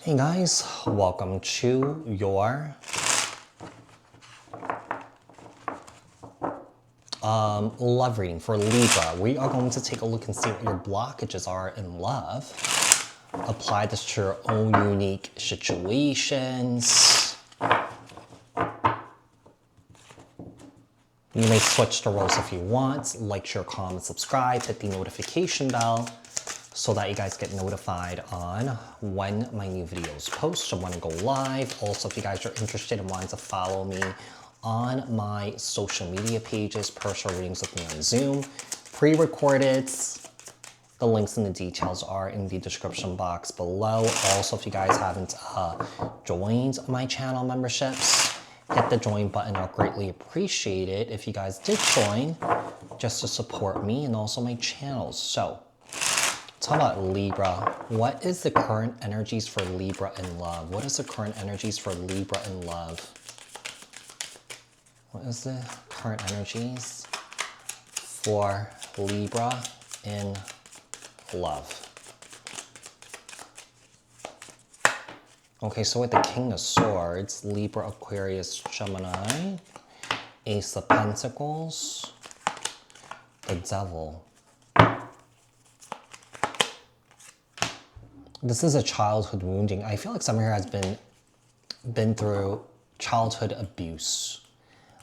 Hey guys, welcome to your love reading for Libra. We are going to take a look and see what your blockages are in love. Apply this to your own unique situations. You may switch the roles if you want. Like, share, comment, subscribe, hit the notification bell so that you guys get notified on when my new videos post or when I go live. Also, if you guys are interested and wanting to follow me on my social media pages, personal readings with me on Zoom, pre-recorded. The links and the details are in the description box below. Also, if you guys haven't joined my channel memberships, hit the join button. I'll greatly appreciate it if you guys did join just to support me and also my channels. So, talk about Libra. What is the current energies for Libra in love? What is the current energies for Libra in love? What is the current energies for Libra in love? Okay, so with the King of Swords, Libra, Aquarius, Gemini, Ace of Pentacles, the Devil. This is a childhood wounding. I feel like someone here has been through childhood abuse.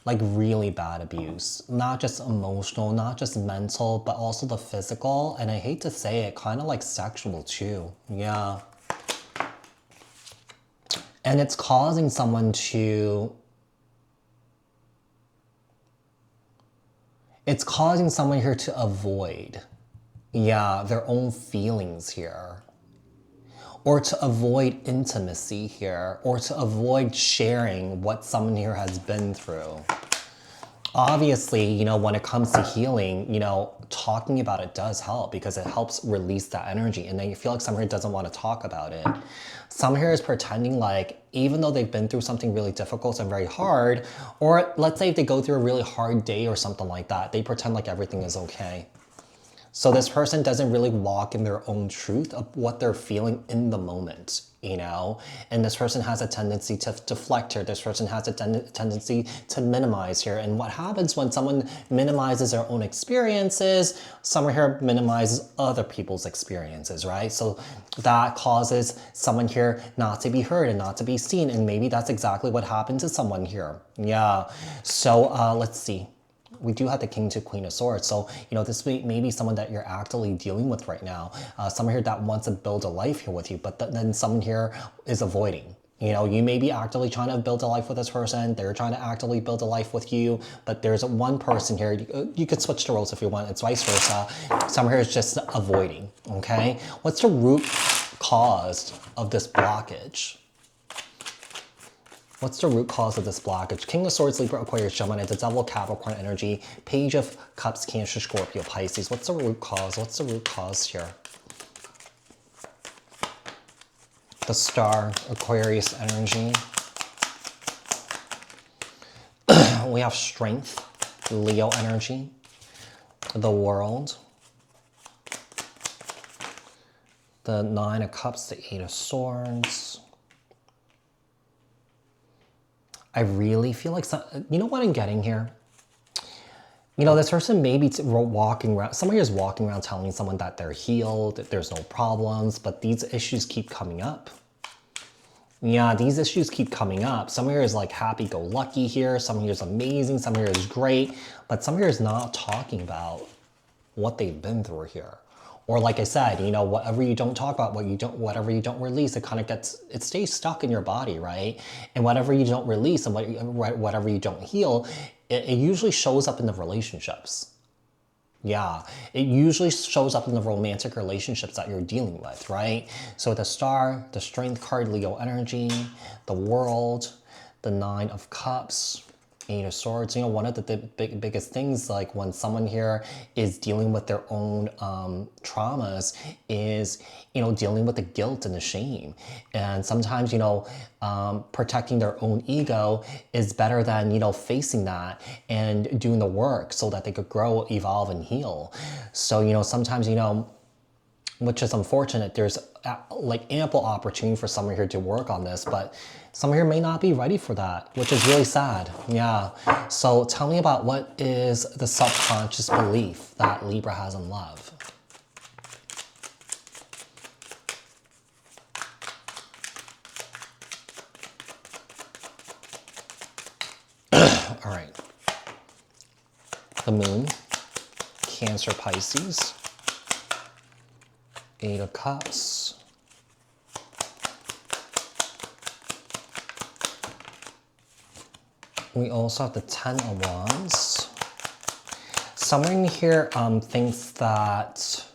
Like really bad abuse. Not just emotional, not just mental, but also the physical. And I hate to say it, kind of like sexual too. Yeah. And it's causing someone to... It's causing someone here to avoid, yeah, their own feelings here. Or to avoid intimacy here, or to avoid sharing what someone here has been through. Obviously, you know, when it comes to healing, you know, talking about it does help because it helps release that energy. And then you feel like someone here doesn't want to talk about it. Someone here is pretending like, even though they've been through something really difficult and very hard, or let's say if they go through a really hard day or something like that, they pretend like everything is okay. So this person doesn't really walk in their own truth of what they're feeling in the moment, you know? And this person has a tendency to deflect here. This person has a tendency to minimize here. And what happens when someone minimizes their own experiences, someone here minimizes other people's experiences, right? So that causes someone here not to be heard and not to be seen. And maybe that's exactly what happened to someone here. Yeah. So let's see. We do have the King to Queen of Swords. So, you know, this may be someone that you're actively dealing with right now. Someone here that wants to build a life here with you, but then someone here is avoiding. You know, you may be actively trying to build a life with this person. They're trying to actively build a life with you, but there's one person here. You could switch the roles if you want. It's vice versa. Someone here is just avoiding, okay? What's the root cause of this blockage? What's the root cause of this blockage? King of Swords, Libra, Aquarius, Gemini, the Devil, Capricorn energy, Page of Cups, Cancer, Scorpio, Pisces. What's the root cause? What's the root cause here? The Star, Aquarius energy. We have Strength, Leo energy, the World, the Nine of Cups, the Eight of Swords. I really feel like, you know what I'm getting here? You know, this person may be walking around, somebody is walking around telling someone that they're healed, that there's no problems, but these issues keep coming up. Yeah, these issues keep coming up. Someone here is like happy-go-lucky here, someone here is amazing, someone here is great, but someone here is not talking about what they've been through here. Or like I said, you know, whatever you don't talk about, whatever you don't release, it kind of it stays stuck in your body, right? And whatever you don't release and whatever you don't heal, it usually shows up in the relationships. Yeah, it usually shows up in the romantic relationships that you're dealing with, right? So the Star, the Strength card, Leo energy, the World, the Nine of Cups, Eight of Swords. You know, one of the biggest things, like when someone here is dealing with their own traumas, is, you know, dealing with the guilt and the shame. And sometimes, you know, protecting their own ego is better than, you know, facing that and doing the work so that they could grow, evolve, and heal. So, you know, sometimes, you know, which is unfortunate. There's like ample opportunity for someone here to work on this, but someone here may not be ready for that, which is really sad. Yeah. So tell me about what is the subconscious belief that Libra has in love. All right. The Moon, Cancer, Pisces, Eight of Cups, we also have the Ten of Wands. Someone in here thinks that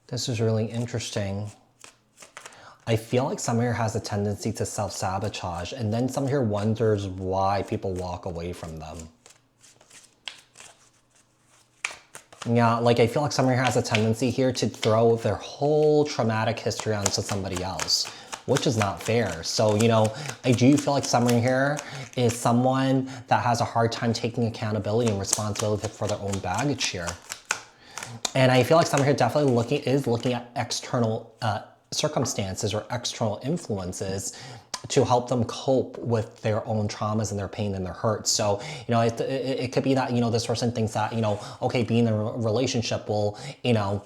this is really interesting. I feel like someone here has a tendency to self-sabotage, and then someone here wonders why people walk away from them. Yeah, like I feel like someone here has a tendency here to throw their whole traumatic history onto somebody else, which is not fair. So, you know, I do feel like someone here is someone that has a hard time taking accountability and responsibility for their own baggage here. And I feel like someone here definitely looking at external circumstances or external influences to help them cope with their own traumas and their pain and their hurts. So, you know, it could be that, you know, this person thinks that, you know, okay, being in a relationship will, you know,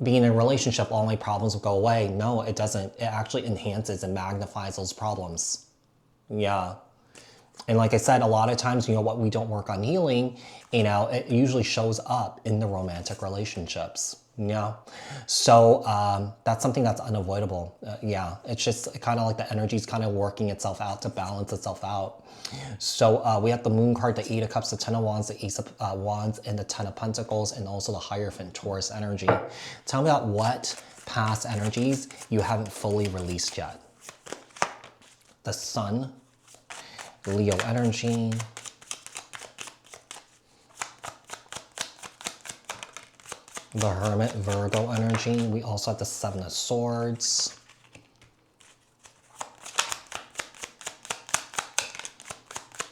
being in a relationship, all my problems will go away. No, it doesn't. It actually enhances and magnifies those problems. Yeah. And like I said, a lot of times, you know, what we don't work on healing, you know, it usually shows up in the romantic relationships. Yeah. So that's something that's unavoidable. Yeah. It's just kind of like the energy is kind of working itself out to balance itself out. So we have the Moon card, the Eight of Cups, the Ten of Wands, the Ace of Wands, and the Ten of Pentacles, and also the Hierophant Taurus energy. Tell me about what past energies you haven't fully released yet. The Sun, Leo energy, the Hermit, Virgo energy. We also have the Seven of Swords,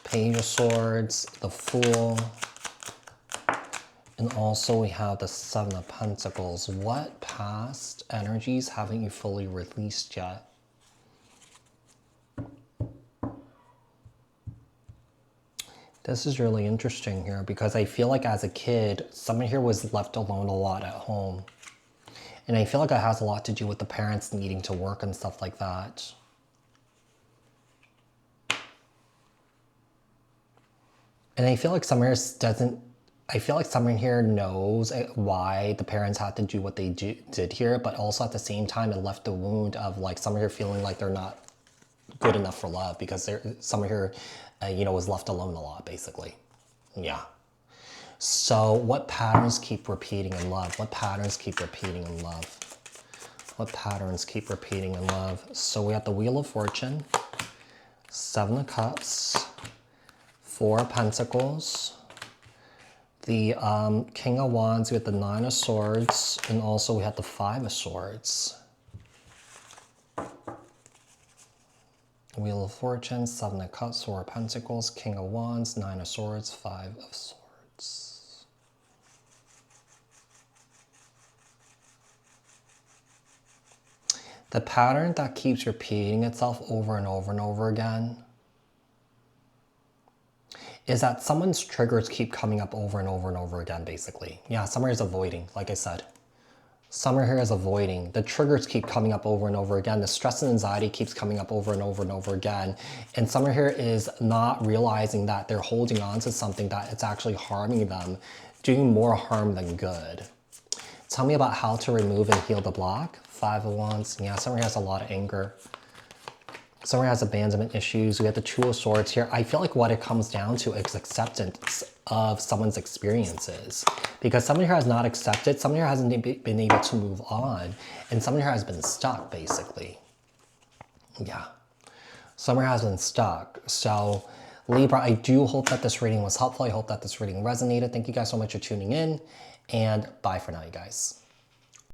Page of Swords, the Fool, and also we have the Seven of Pentacles. What past energies haven't you fully released yet? This is really interesting here because I feel like as a kid, someone here was left alone a lot at home. And I feel like it has a lot to do with the parents needing to work and stuff like that. And I feel like someone here doesn't, I feel like someone here knows why the parents had to do what they did here, but also at the same time, it left the wound of like someone here feeling like they're not good enough for love because someone here, you know, was left alone a lot, basically. Yeah. So what patterns keep repeating in love? What patterns keep repeating in love? What patterns keep repeating in love? So we have the Wheel of Fortune, Seven of Cups, Four of Pentacles, the King of Wands, we have the Nine of Swords, and also we have the Five of Swords. Wheel of Fortune, Seven of Cups, Four of Pentacles, King of Wands, Nine of Swords, Five of Swords. The pattern that keeps repeating itself over and over and over again is that someone's triggers keep coming up over and over and over again, basically. Yeah, someone is avoiding, like I said. Someone here is avoiding. The triggers keep coming up over and over again. The stress and anxiety keeps coming up over and over and over again. And someone here is not realizing that they're holding on to something that it's actually harming them, doing more harm than good. Tell me about how to remove and heal the block. Five of Wands. Yeah, someone here has a lot of anger. Someone has abandonment issues. We have the Two of Swords here. I feel like what it comes down to is acceptance of someone's experiences. Because someone here has not accepted, someone here hasn't been able to move on, and someone here has been stuck, basically. Yeah. Someone here has been stuck. So, Libra, I do hope that this reading was helpful. I hope that this reading resonated. Thank you guys so much for tuning in, and bye for now, you guys.